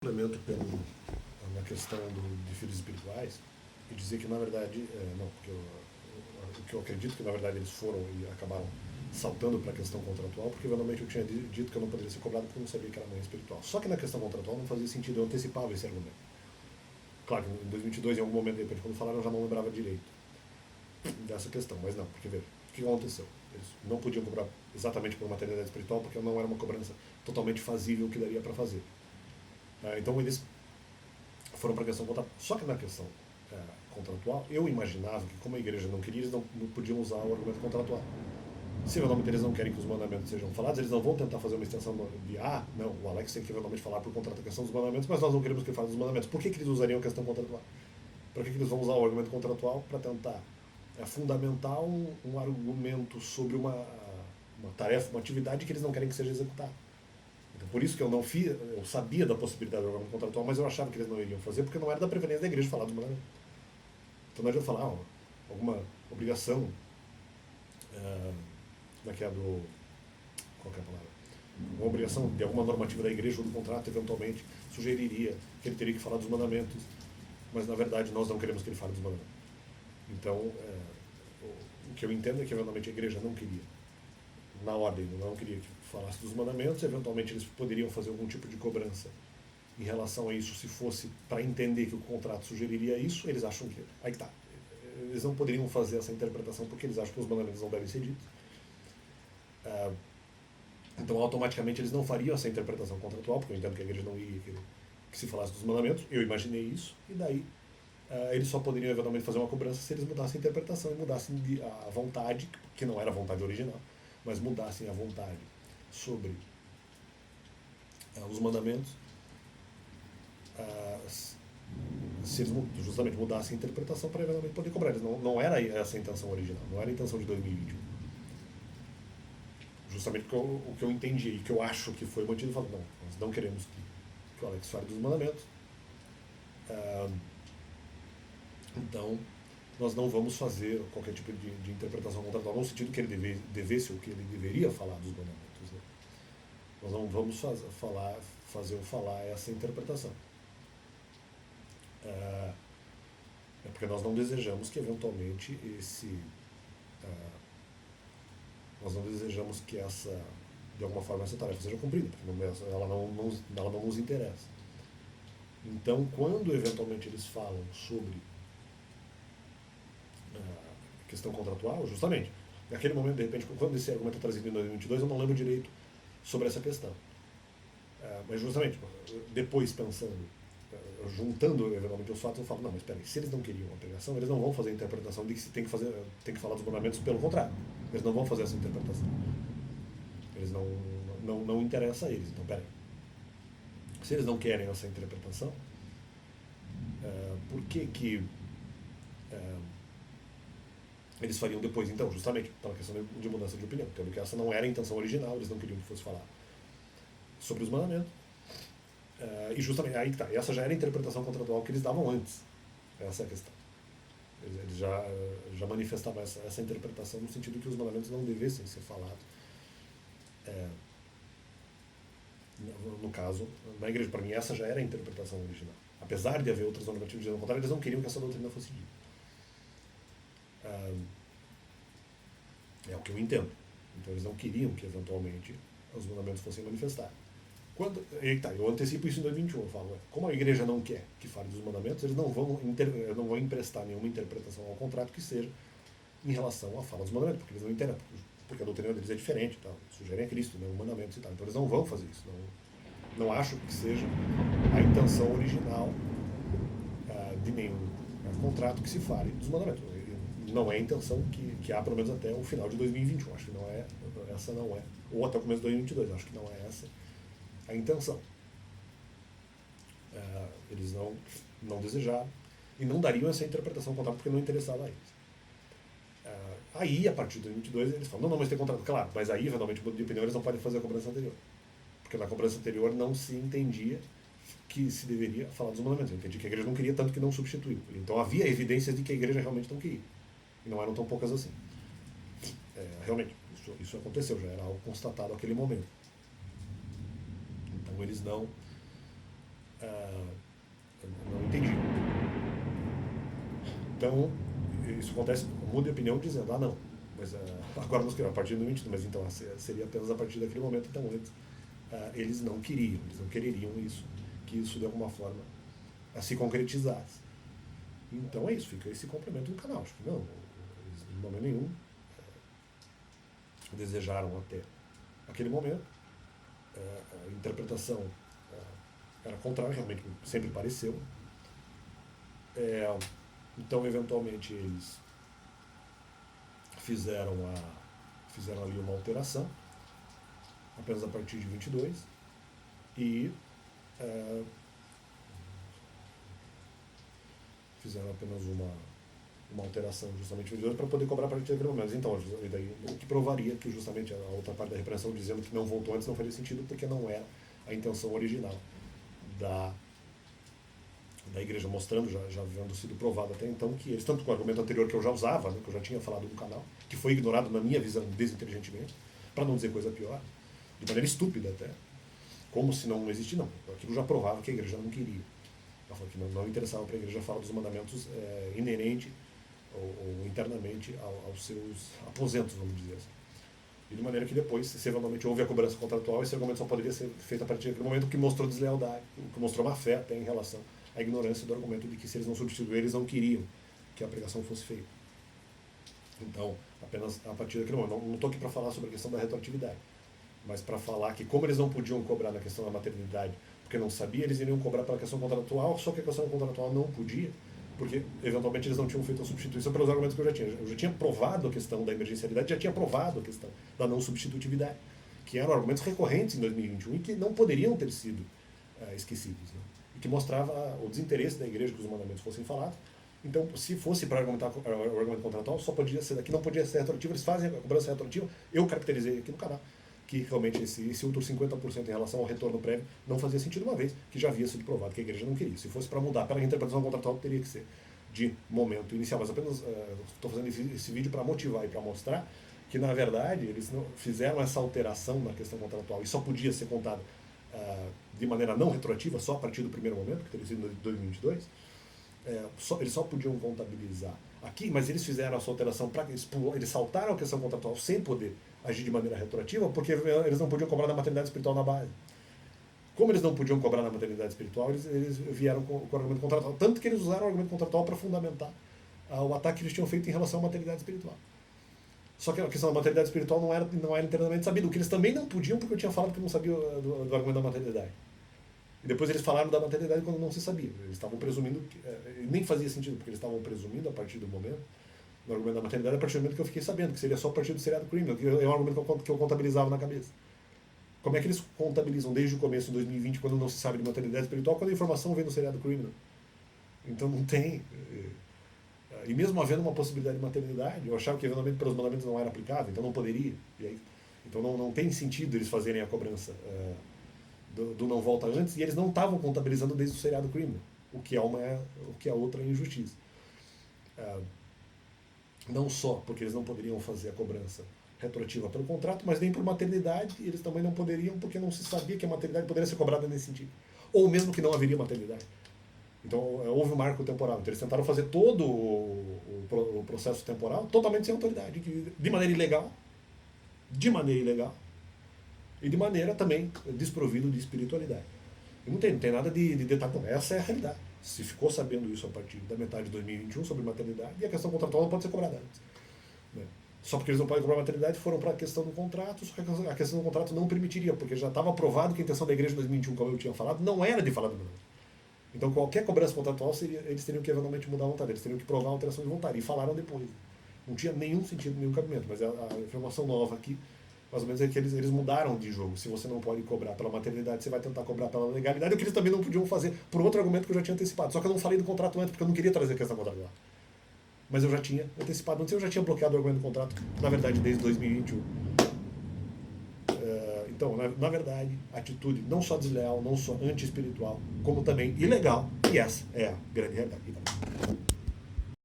Complemento na questão de filhos espirituais e dizer que, na verdade, não, porque o que eu acredito que, na verdade, eles foram e acabaram saltando para a questão contratual, porque, eventualmente, eu tinha dito que eu não poderia ser cobrado porque eu não sabia que era mãe espiritual. Só que na questão contratual não fazia sentido, eu antecipava esse argumento. Claro que em 2022, em algum momento, de repente, quando falaram, eu já não lembrava direito dessa questão, mas não, porque, veja, o que aconteceu? Eles não podiam cobrar exatamente por maternidade espiritual, porque não era uma cobrança totalmente fazível que daria para fazer. Então, eles foram para a questão contratual. Só que na questão contratual, eu imaginava que, como a igreja não queria, eles não podiam usar o argumento contratual. Se eventualmente eles não querem que os mandamentos sejam falados, eles não vão tentar fazer uma extensão de não, o Alex tem que eventualmente falar por contrato a questão dos mandamentos, mas nós não queremos que ele fale dos mandamentos. Por que eles usariam a questão contratual? Para que eles vão usar o argumento contratual? Para tentar fundamentar um argumento sobre uma tarefa, uma atividade que eles não querem que seja executada. Então, por isso que eu não fiz, eu sabia da possibilidade do argumento contratual, mas eu achava que eles não iriam fazer, porque não era da preferência da igreja falar dos mandamentos. Então não adianta falar alguma obrigação, como é que é do. Qual que é a palavra? Uma obrigação de alguma normativa da igreja ou do contrato, eventualmente, sugeriria que ele teria que falar dos mandamentos, mas na verdade nós não queremos que ele fale dos mandamentos. Então, o que eu entendo é que eventualmente a igreja não queria, na ordem, não queria que falasse dos mandamentos, eventualmente eles poderiam fazer algum tipo de cobrança em relação a isso, se fosse para entender que o contrato sugeriria isso, eles acham que. Aí tá. Eles não poderiam fazer essa interpretação porque eles acham que os mandamentos não devem ser ditos. Então, automaticamente, eles não fariam essa interpretação contratual, porque eu entendo que a igreja não iria querer que se falasse dos mandamentos. Eu imaginei isso, e daí eles só poderiam eventualmente fazer uma cobrança se eles mudassem a interpretação e mudassem a vontade, que não era a vontade original, mas mudassem a vontade sobre os mandamentos, se eles justamente mudassem a interpretação para eventualmente poder cobrar. Eles não era essa a intenção original, não era a intenção de 2021. Justamente porque o que eu entendi e que eu acho que foi o motivo, eu falo, não, nós não queremos que o Alex fale dos mandamentos, então nós não vamos fazer qualquer tipo de interpretação contratual no sentido que ele devesse ou que ele deveria falar dos mandamentos. Né? Nós não vamos falar essa interpretação. É porque nós não desejamos que eventualmente nós não desejamos que de alguma forma essa tarefa seja cumprida, porque ela não nos interessa. Então, quando eventualmente eles falam sobre a questão contratual, justamente, naquele momento, de repente, quando esse argumento é trazido em 2022, eu não lembro direito sobre essa questão. Mas justamente, depois pensando, juntando eventualmente os fatos, eu falo, não, mas peraí, se eles não queriam a pregação, eles não vão fazer a interpretação de que se tem que falar dos mandamentos, pelo contrário. Eles não vão fazer essa interpretação. Eles não interessa a eles. Então, peraí. Se eles não querem essa interpretação, por que eles fariam depois, então, justamente pela questão de mudança de opinião, tendo que essa não era a intenção original, eles não queriam que fosse falar sobre os mandamentos. E justamente aí que tá, essa já era a interpretação contratual que eles davam antes. Essa é a questão. Eles já manifestavam essa interpretação no sentido que os mandamentos não devessem ser falados. No caso, na igreja, para mim, essa já era a interpretação original. Apesar de haver outras normativas dizendo o contrário, eles não queriam que essa doutrina fosse dita. É o que eu entendo. Então, eles não queriam que, eventualmente, os mandamentos fossem manifestados. Eu antecipo isso em 2021. Eu falo, como a igreja não quer que fale dos mandamentos, eles não vão emprestar nenhuma interpretação ao contrato que seja em relação à fala dos mandamentos, porque eles não entendem, porque a doutrina deles é diferente, tá? Sugerem a Cristo, né, os mandamentos e tal. Então eles não vão fazer isso. Não acho que seja a intenção original de nenhum contrato que se fale dos mandamentos. Não é a intenção que há, pelo menos até o final de 2021. Acho que essa não é. Ou até o começo de 2022. Acho que não é essa a intenção. Eles não desejaram e não dariam essa interpretação contrato porque não interessava a eles. Aí, a partir de 2022, eles falam, não, mas tem contrato. Claro, mas aí, eventualmente, de opinião, eles não podem fazer a cobrança anterior. Porque na cobrança anterior não se entendia que se deveria falar dos mandamentos. Eu entendi que a igreja não queria, tanto que não substituiu. Então havia evidências de que a igreja realmente não queria. E não eram tão poucas assim. Realmente, isso aconteceu, já era algo constatado naquele momento. Então eles não Não entendi. Então, isso acontece, muda de opinião dizendo, não, mas agora nós queremos a partir do 22, mas então seria apenas a partir daquele momento, então antes eles não quereriam isso, que isso de alguma forma se concretizasse. Então é isso, fica esse complemento no canal. Acho que não, eles de momento nenhum desejaram até aquele momento. A interpretação era contrária, realmente sempre pareceu. Então, eventualmente, eles fizeram ali uma alteração, apenas a partir de 22, e fizeram apenas uma alteração justamente em 22 para poder cobrar a partir daquele momento. Então, o que provaria que justamente a outra parte da repreensão dizendo que não voltou antes não faria sentido, porque não era a intenção original da igreja, mostrando, já havendo sido provado até então, que eles, tanto com o argumento anterior que eu já usava, que eu já tinha falado no canal, que foi ignorado na minha visão desinteligentemente, para não dizer coisa pior, de maneira estúpida até, como se não existisse, não. Aquilo já provava que a igreja não queria. Ela falou que não interessava para a igreja falar dos mandamentos inerente ou internamente aos seus aposentos, vamos dizer assim. E de maneira que depois, se eventualmente houve a cobrança contratual, esse argumento só poderia ser feito a partir daquele momento, que mostrou deslealdade, que mostrou má fé até em relação à ignorância do argumento de que se eles não substituíram, eles não queriam que a pregação fosse feita. Então, apenas a partir daquele momento. Não estou aqui para falar sobre a questão da retroatividade, mas para falar que como eles não podiam cobrar na questão da maternidade, porque não sabia, eles iriam cobrar pela questão contratual, só que a questão contratual não podia, porque eventualmente eles não tinham feito a substituição pelos argumentos que eu já tinha. Eu já tinha provado a questão da emergencialidade, já tinha provado a questão da não substitutividade, que eram argumentos recorrentes em 2021 e que não poderiam ter sido esquecidos, né? E que mostrava o desinteresse da igreja que os mandamentos fossem falados. Então, se fosse para argumentar o argumento contratual, só podia ser daqui, não podia ser retroativo. Eles fazem a cobrança retroativa. Eu caracterizei aqui no canal que realmente esse outro 50% em relação ao retorno prévio não fazia sentido, uma vez que já havia sido provado que a igreja não queria. Se fosse para mudar pela interpretação contratual, teria que ser de momento inicial. Mas apenas estou fazendo esse vídeo para motivar e para mostrar que, na verdade, eles não fizeram essa alteração na questão contratual e só podia ser contada de maneira não retroativa, só a partir do primeiro momento, que teria sido em 2022. Eles só podiam contabilizar aqui, mas eles fizeram essa alteração para eles saltaram a questão contratual sem poder agir de maneira retroativa, porque eles não podiam cobrar na maternidade espiritual na base. Como eles não podiam cobrar na maternidade espiritual, eles vieram com o argumento contratual, tanto que eles usaram o argumento contratual para fundamentar o ataque que eles tinham feito em relação à maternidade espiritual. Só que a questão da maternidade espiritual não era internamente sabida, o que eles também não podiam, porque eu tinha falado que não sabia do argumento da maternidade. E depois eles falaram da maternidade quando não se sabia. Eles estavam presumindo, nem fazia sentido, porque eles estavam presumindo a partir do momento, no argumento da maternidade, a partir do momento que eu fiquei sabendo, que seria só a partir do seriado criminal, que é um argumento que eu contabilizava na cabeça. Como é que eles contabilizam desde o começo de 2020, quando não se sabe de maternidade espiritual, quando a informação vem do seriado criminal? Então não tem. E mesmo havendo uma possibilidade de maternidade, eu achava que eventualmente pelos mandamentos não era aplicável, então não poderia. E aí, então não tem sentido eles fazerem a cobrança do não volta antes, e eles não estavam contabilizando desde o seriado criminal, o que é outra injustiça. Não só porque eles não poderiam fazer a cobrança retroativa pelo contrato, mas nem por maternidade, e eles também não poderiam porque não se sabia que a maternidade poderia ser cobrada nesse sentido. Ou mesmo que não haveria maternidade. Então houve um marco temporal. Então eles tentaram fazer todo o processo temporal totalmente sem autoridade, de maneira ilegal, e de maneira também desprovido de espiritualidade. E não tem nada de detalhe, não. Essa é a realidade. Se ficou sabendo isso a partir da metade de 2021 sobre maternidade, e a questão contratual não pode ser cobrada antes. Né? Só porque eles não podem cobrar maternidade, foram para a questão do contrato, só que a questão do contrato não permitiria, porque já estava aprovado que a intenção da igreja em 2021, como eu tinha falado, não era de falar do mandamento. Então qualquer cobrança contratual, eles teriam que eventualmente mudar a vontade, eles teriam que provar a alteração de vontade, e falaram depois. Não tinha nenhum sentido, nenhum cabimento, mas a informação nova aqui, mais ou menos, é que eles mudaram de jogo. Se você não pode cobrar pela maternidade, você vai tentar cobrar pela legalidade, o que eles também não podiam fazer, por outro argumento que eu já tinha antecipado. Só que eu não falei do contrato antes, porque eu não queria trazer a questão contratual. Mas eu já tinha antecipado antes, eu já tinha bloqueado o argumento do contrato, na verdade, desde 2021. Então, na verdade, atitude não só desleal, não só anti-espiritual, como também ilegal, e essa é a grande realidade.